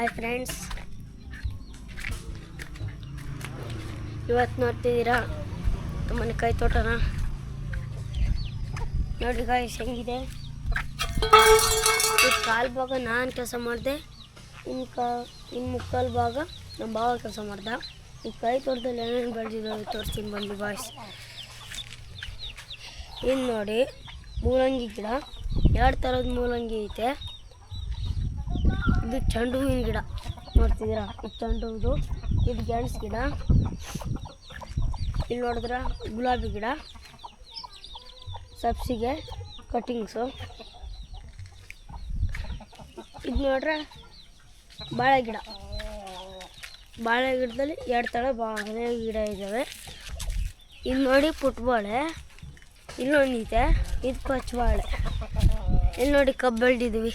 Hi friends, ಇವತ್ತು ನೋಡ್ತಿದ್ದೀರಾ ನಮ್ಮನೆ ಕಾಯಿ ತೋಟನ. ನೋಡಿ ಗಾಯ್ಸ್ ಹೆಂಗಿದೆ. ಈ ಕಾಲು ಭಾಗ ನಾನು ಕೆಲಸ ಮಾಡಿದೆ, ಇನ್ನು ಮುಕ್ಕಾಲು ಭಾಗ ನಮ್ಮ ಭಾವ ಕೆಲಸ ಮಾಡ್ದೆ. ಈ ಕಾಯಿ ತೋಟದಲ್ಲಿ ಏನೇನು ಬೆಳೆದಿದ್ದಾವೆ ತೋರಿಸ್ತೀನಿ ಬನ್ನಿ ಗಾಯ್ಸ್. ಇನ್ನು ನೋಡಿ ಮೂಲಂಗಿ ಗಿಡ, 2 ಥರದ ಮೂಲಂಗಿ ಐತೆ. ಇದು ಚೆಂಡು ಹೂವಿನ ಗಿಡ ನೋಡ್ತಿದ್ದೀರಾ, ಇದು ಚೆಂಡು ಹೂದು. ಇದು ಗೆಣಸು ಗಿಡ. ಇಲ್ಲಿ ನೋಡಿದ್ರೆ ಗುಲಾಬಿ ಗಿಡ, ಸಬ್ಸಿಗೆ ಕಟ್ಟಿಂಗ್ಸು. ಇದು ನೋಡ್ರೆ ಬಾಳೆ ಗಿಡ. ಬಾಳೆ ಗಿಡದಲ್ಲಿ 2 ಥರ ಬಾಳೆ ಗಿಡ ಇದ್ದಾವೆ. ಇಲ್ಲಿ ನೋಡಿ ಪುಟ್ಬಾಳೆ, ಇಲ್ಲೊಂದಿದೆ, ಇದು ಪಚ್ಚಬಾಳೆ. ಇಲ್ಲಿ ನೋಡಿ ಕಬ್ಬು ಬೆಳೆದಿದ್ದೀವಿ.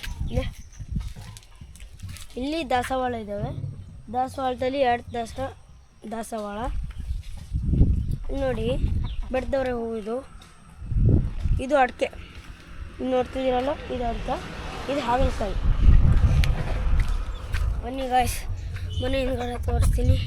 ಇಲ್ಲಿ ದಾಸವಾಳ ಇದ್ದಾವೆ. ದಾಸವಾಳದಲ್ಲಿ 2 ದಾಸವಾಳ. ನೋಡಿ ಬೆಳೆದವ್ರೆ ಹೂವು. ಇದು ಅಡಿಕೆ. ಇದು ನೋಡ್ತಿದ್ದೀರಲ್ಲ, ಇದು ಅಡಿಕೆ, ಇದು ಹಾಗಲಕಾಯಿ. ಬನ್ನಿ ಗಾಯ್ಸ್, ಮನೆ ಹಿಂದ್ಗಡೆ ತೋರಿಸ್ತೀನಿ.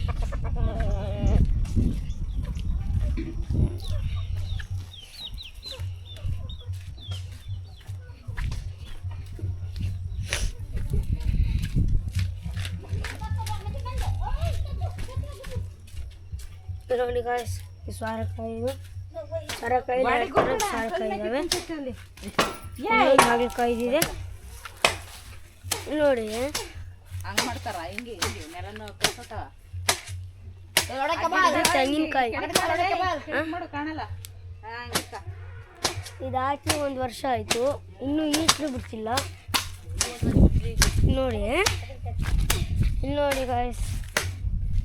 ನೋಡಿ ಗಾಯ್ಸ್, ಈ ಸೋರೆಕಾಯಿ ಸೋರೆಕಾಯಿ ಇದ್ದಾವೆ. ಹಾಗಲಕಾಯಿ ಇದೆ ನೋಡಿ. ತೆಂಗಿನಕಾಯಿ ಇದು ಹಾಕಿ 1 ವರ್ಷ ಆಯಿತು, ಇನ್ನೂ ಈಚಲು ಬಿಡ್ತಿಲ್ಲ. ನೋಡಿ ಇಲ್ಲಿ ನೋಡಿ ಗಾಯ್ಸ್,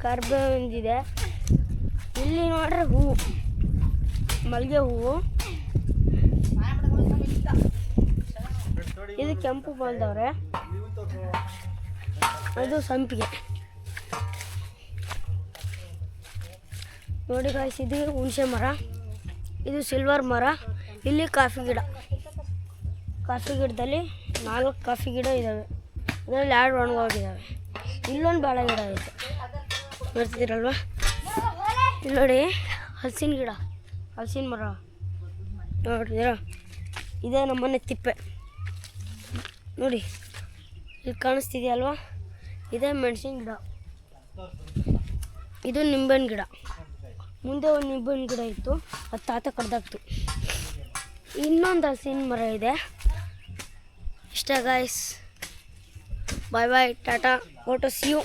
ಕರ್ಬೇವಿಂದಿದೆ. ಇಲ್ಲಿ ನೋಡ್ರೆ ಹೂವು, ಮಲ್ಲಿಗೆ ಹೂವು. ಇದು ಕೆಂಪು ಬಂದವ್ರೆ, ಅದು ಸಂಪಿಗೆ. ನೋಡಿ ಗಾಯ್ಸ್, ಇದು ಹುಣಸೆ ಮರ, ಇದು ಸಿಲ್ವರ್ ಮರ. ಇಲ್ಲಿ ಕಾಫಿ ಗಿಡ. ಕಾಫಿ ಗಿಡದಲ್ಲಿ 4 ಕಾಫಿ ಗಿಡ ಇದ್ದಾವೆ. ಅದರಲ್ಲಿ 2 ಒಣಗೋಗಿದ್ದಾವೆ. ಇಲ್ಲೊಂದು ಬಾಳೆ ಗಿಡ ಐತೆ, ನೋಡ್ತಿದ್ದೀರಲ್ವ. ಇಲ್ಲಿ ನೋಡಿ ಹಲಸಿನ ಗಿಡ, ಹಲಸಿನ ಮರ ನೋಡಿದ್ದೀರಾ. ಇದೇ ನಮ್ಮನೆ ತಿಪ್ಪೆ ನೋಡಿ, ಇಲ್ಲಿ ಕಾಣಿಸ್ತಿದೆಯಲ್ವಾ, ಇದೇ ಮೆಣಸಿನ ಗಿಡ. ಇದು ನಿಂಬೆಹಣ್ಣು ಗಿಡ. ಮುಂದೆ ಒಂದು ನಿಂಬೆಹಣ್ಣು ಗಿಡ ಇತ್ತು, ಅದು ತಾತ ಕಡ್ದಾಕ್ತು. ಇನ್ನೊಂದು ಹಲಸಿನ ಮರ ಇದೆ. ಇಷ್ಟ guys, bye bye, tata, photo see you.